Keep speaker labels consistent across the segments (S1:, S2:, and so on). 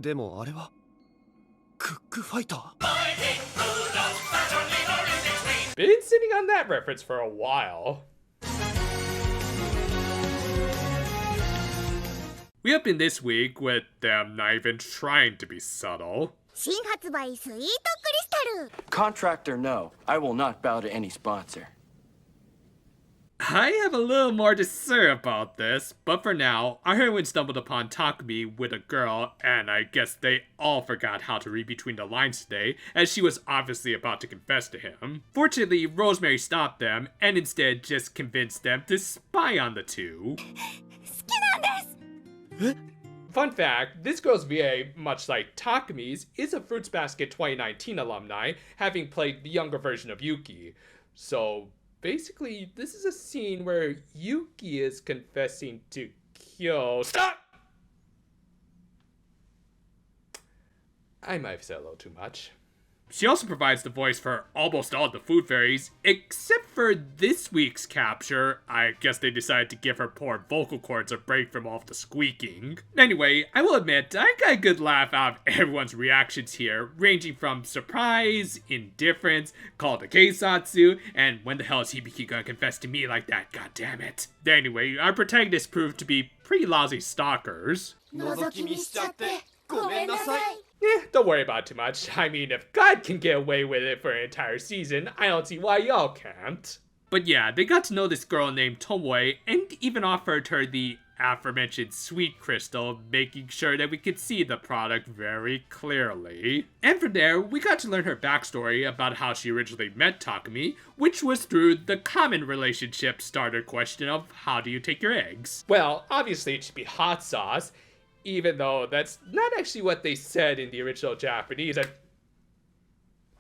S1: でもあれはクックファイター。
S2: Been sitting on that reference for a while. We opened this week with them not even trying to be subtle.
S3: 新発売スイートクリスタル
S4: Contract or no, I will not bow to any sponsor.
S2: I have a little more to say about this, but for now, our heroine stumbled upon Takumi with a girl, and I guess they all forgot how to read between the lines today, as she was obviously about to confess to him. Fortunately, Rosemary stopped them, and instead just convinced them to spy on the two.
S3: 好きなんです
S2: Fun fact, this girl's VA, much like Takumi's, is a Fruits Basket 2019 alumni, having played the younger version of Yuki. So basically, this is a scene where Yuki is confessing to Kyo. Stop! I might have said a little too much. She also provides the voice for almost all the food fairies, except for this week's capture. I guess they decided to give her poor vocal cords a break from all of the squeaking. Anyway, I will admit, I got a good laugh out of everyone's reactions here, ranging from surprise, indifference, call to keisatsu, and when the hell is Hibiki gonna confess to me like that, god damn it. Anyway, our protagonists proved to be pretty lousy stalkers.
S3: 覗き見しちゃってごめんなさい
S2: Don't worry about it too much. I mean, if God can get away with it for an entire season, I don't see why y'all can't. But yeah, they got to know this girl named Tomoe and even offered her the aforementioned sweet crystal, making sure that we could see the product very clearly. And from there, we got to learn her backstory about how she originally met Takumi, which was through the common relationship starter question of how do you take your eggs? Well, obviously it should be hot sauce, even though that's not actually what they said in the original Japanese. I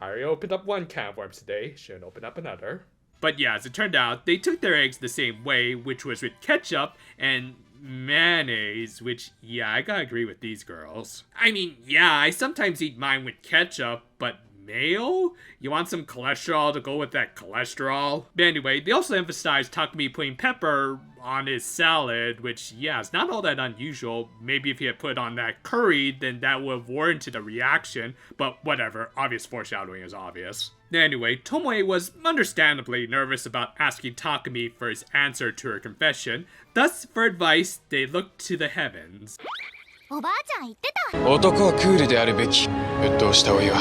S2: already opened up one can of worms today, shouldn't open up another. But yeah, as it turned out, they took their eggs the same way, which was with ketchup and mayonnaise, which, yeah, I gotta agree with these girls. I mean, yeah, I sometimes eat mine with ketchup, but mayo? You want some cholesterol to go with that cholesterol? But anyway, they also emphasized Takumi putting pepper on his salad, which, yeah, is not all that unusual. Maybe if he had put on that curry, then that would have warranted a reaction, but whatever, obvious foreshadowing is obvious. Anyway, Tomoe was understandably nervous about asking Takumi for his answer to her confession. Thus, for advice, they looked to the heavens.
S3: おばあちゃん言ってた
S5: 男はクールであるべき。沸騰したお湯は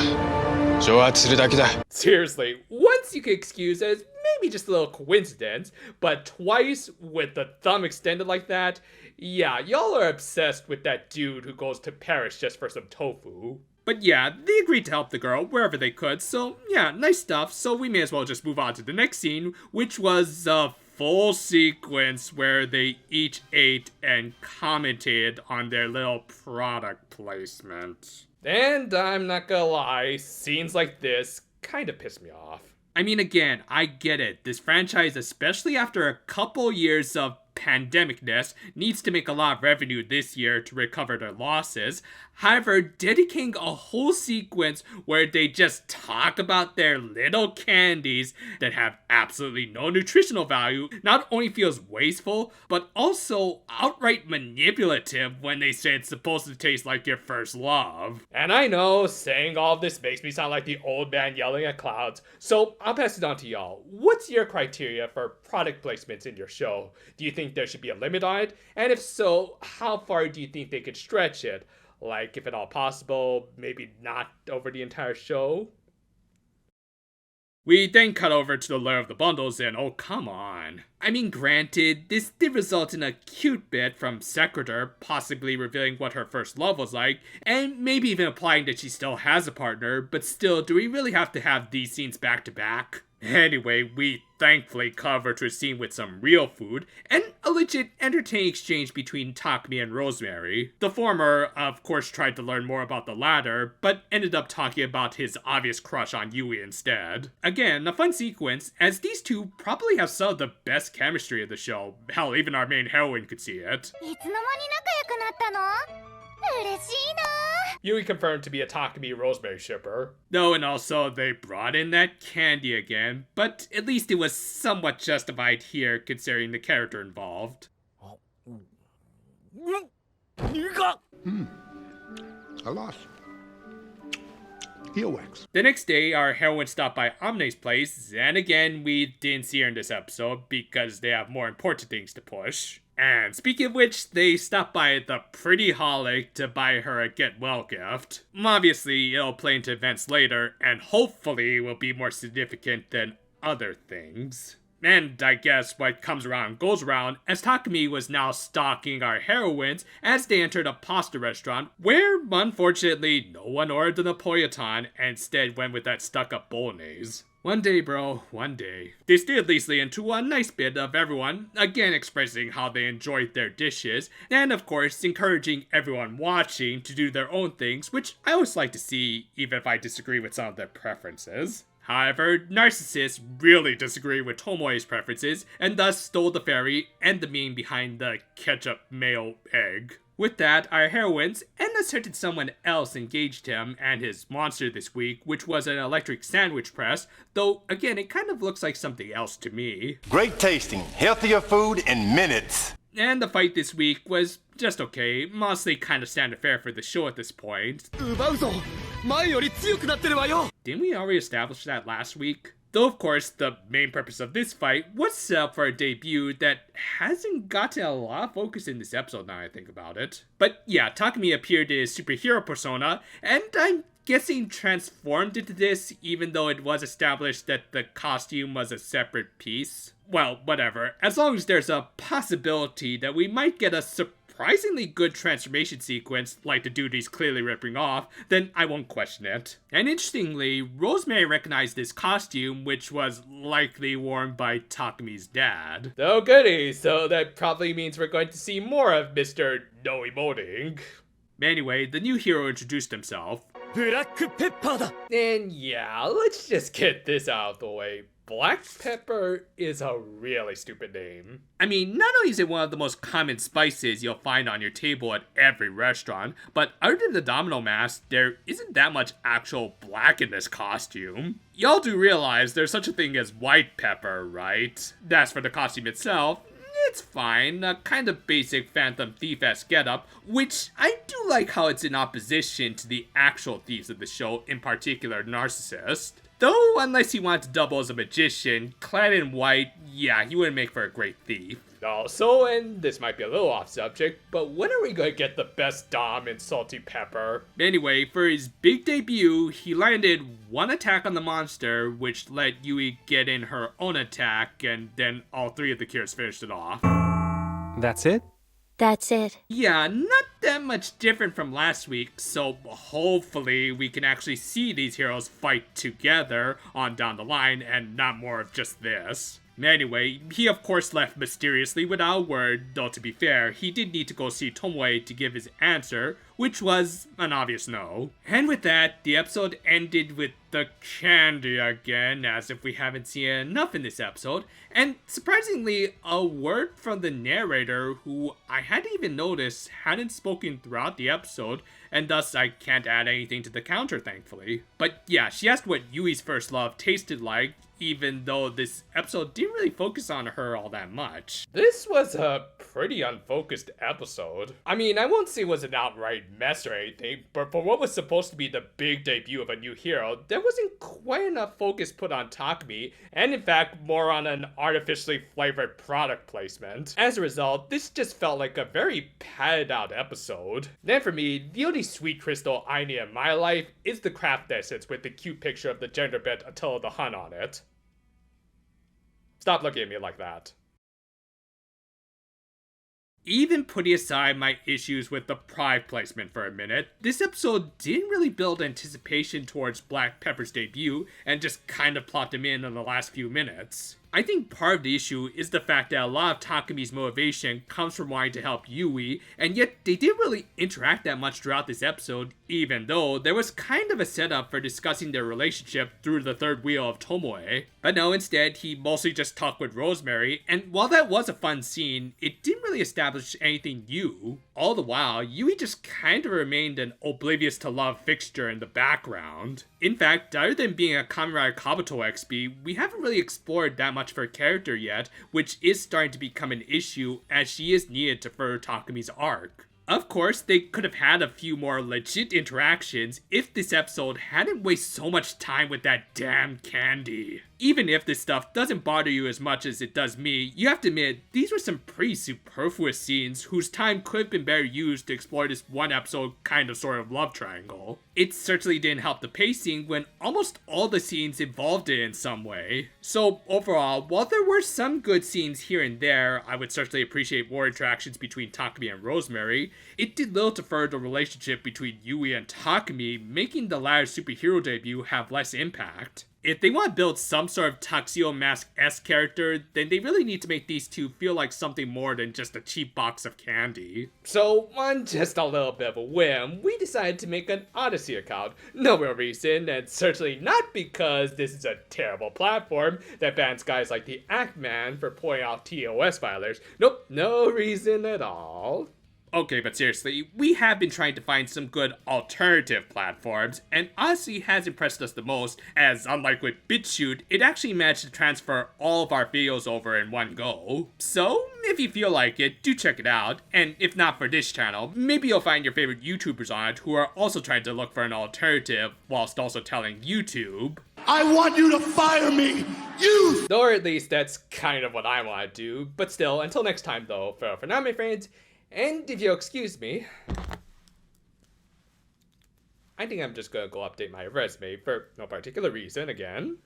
S5: 蒸発するだけだ。
S2: Seriously, once you could excuse as maybe just a little coincidence, but twice with the thumb extended like that, yeah, y'all are obsessed with that dude who goes to Paris just for some tofu. But yeah, they agreed to help the girl wherever they could, so yeah, nice stuff, so we may as well just move on to the next scene, which was a full sequence where they each ate and commented on their little product placement. And I'm not gonna lie, scenes like this kind of piss me off. I mean, again, I get it. This franchise, especially after a couple years of pandemicness, needs to make a lot of revenue this year to recover their losses. However, dedicating a whole sequence where they just talk about their little candies that have absolutely no nutritional value not only feels wasteful, but also outright manipulative when they say it's supposed to taste like your first love. And I know, saying all of this makes me sound like the old man yelling at clouds, so I'll pass it on to y'all. What's your criteria for product placements in your show? Do you think there should be a limit on it? And if so, how far do you think they could stretch it? Like, if at all possible, maybe not over the entire show? We then cut over to the lair of the bundles and oh come on. I mean granted, this did result in a cute bit from Secretor possibly revealing what her first love was like, and maybe even implying that she still has a partner, but still, do we really have to have these scenes back to back? Anyway, we thankfully cover to a scene with some real food, and a legit entertaining exchange between Takumi and Rosemary. The former, of course, tried to learn more about the latter, but ended up talking about his obvious crush on Yui instead. Again, a fun sequence, as these two probably have some of the best chemistry of the show. Hell, even our main heroine could see it.
S3: いつの間に仲良くなったの嬉しいな
S2: Yui confirmed to be a Takumi Rosemary shipper. No, and also they brought in that candy again, but at least it was somewhat justified here considering the character involved.
S6: خلاص. Earwax.
S2: The next day, our heroine stopped by Omne's place, and again, we didn't see her in this episode because they have more important things to push. And speaking of which, they stopped by the Pretty Holic to buy her a get well gift. Obviously, it'll play into events later, and hopefully will be more significant than other things. And I guess what comes around goes around, as Takumi was now stalking our heroines as they entered a pasta restaurant, where unfortunately no one ordered the Napoleon and instead went with that stuck-up bolognese. One day, bro, one day. This did at least lead into a nice bit of everyone, again expressing how they enjoyed their dishes, and of course encouraging everyone watching to do their own things, which I always like to see, even if I disagree with some of their preferences. However, narcissists really disagree with Tomoe's preferences, and thus stole the fairy and the meaning behind the ketchup mayo egg. With that, our heroines and a certain someone else engaged him and his monster this week, which was an electric sandwich press, though again it kind of looks like something else to me.
S7: Great tasting, healthier food in minutes.
S2: And the fight this week was just okay, mostly kind of standard fare for the show at this point.
S1: 奪うぞ前より強くなってるわよ
S2: Didn't we already establish that last week? Though of course, the main purpose of this fight was set up for a debut that hasn't gotten a lot of focus in this episode now I think about it. But yeah, Takumi appeared in his superhero persona, and I'm guessing transformed into this even though it was established that the costume was a separate piece. Well, whatever. As long as there's a possibility that we might get a surprisingly good transformation sequence, like the dude he's clearly ripping off, then I won't question it. And interestingly, Rosemary recognized this costume, which was likely worn by Takumi's dad. Oh goody, so that probably means we're going to see more of Mr. No Emoting. Anyway, the new hero introduced himself.
S1: ブラックペッパーだ
S2: And yeah, let's just get this out of the way. Black pepper is a really stupid name. I mean, not only is it one of the most common spices you'll find on your table at every restaurant, but other than the domino mask, there isn't that much actual black in this costume. Y'all do realize there's such a thing as white pepper, right? As for the costume itself, it's fine, a kind of basic Phantom Thief-esque getup, which I do like how it's in opposition to the actual thieves of the show, in particular Narcissist. Though, unless he wanted to double as a magician, clad in white, yeah, he wouldn't make for a great thief. Also, and this might be a little off subject, but when are we going to get the best Dom in Salty Pepper? Anyway, for his big debut, he landed one attack on the monster, which let Yui get in her own attack, and then all three of the cures finished it off.
S8: That's it?
S3: That's it.
S2: Yeah, not that much different from last week, so hopefully we can actually see these heroes fight together on down the line and not more of just this. Anyway, he of course left mysteriously without a word, though to be fair, he did need to go see Tomoe to give his answer, which was an obvious no. And with that, the episode ended with the candy again, as if we haven't seen enough in this episode, and surprisingly, a word from the narrator who I hadn't even noticed hadn't spoken throughout the episode, and thus I can't add anything to the counter, thankfully. But yeah, she asked what Yui's first love tasted like, even though this episode didn't really focus on her all that much. This was a pretty unfocused episode. I mean, I won't say it was an outright mess or anything, but for what was supposed to be the big debut of a new hero, there wasn't quite enough focus put on Takumi, and in fact, more on an artificially flavored product placement. As a result, this just felt like a very padded out episode. Then for me, the only sweet crystal I need in my life is the craft essence with the cute picture of the gender bent Attila the Hun on it. Stop looking at me like that. Even putting aside my issues with the pride placement for a minute, this episode didn't really build anticipation towards Black Pepper's debut and just kind of plopped him in the last few minutes. I think part of the issue is the fact that a lot of Takumi's motivation comes from wanting to help Yui, and yet they didn't really interact that much throughout this episode, even though there was kind of a setup for discussing their relationship through the third wheel of Tomoe. But no, instead, he mostly just talked with Rosemary, and while that was a fun scene, it didn't really establish anything new. All the while, Yui just kind of remained an oblivious to love fixture in the background. In fact, other than being a Kamen Rider Kabuto XP, we haven't really explored that much of her character yet, which is starting to become an issue as she is needed to further Takumi's arc. Of course, they could have had a few more legit interactions if this episode hadn't wasted so much time with that damn candy. Even if this stuff doesn't bother you as much as it does me, you have to admit, these were some pretty superfluous scenes whose time could have been better used to explore this one episode kind of sort of love triangle. It certainly didn't help the pacing when almost all the scenes involved it in some way. So overall, while there were some good scenes here and there, I would certainly appreciate more interactions between Takumi and Rosemary, it did little to further the relationship between Yui and Takumi, making the latter's superhero debut have less impact. If they want to build some sort of Tuxedo Mask-esque character, then they really need to make these two feel like something more than just a cheap box of candy. So, on just a little bit of a whim, we decided to make an Odyssey account. No real reason, and certainly not because this is a terrible platform that bans guys like the Act-Man for pointing out TOS violators. Nope, no reason at all. Okay, but seriously, we have been trying to find some good alternative platforms, and Odyssey has impressed us the most, as unlike with BitChute, it actually managed to transfer all of our videos over in one go. So, if you feel like it, do check it out, and if not for this channel, maybe you'll find your favorite YouTubers on it who are also trying to look for an alternative, whilst also telling YouTube,
S6: I want you to fire me! You!
S2: or at least that's kind of what I want to do, but still, until next time though, for now my friends, and if you'll excuse me, I think I'm just gonna go update my resume for no particular reason again.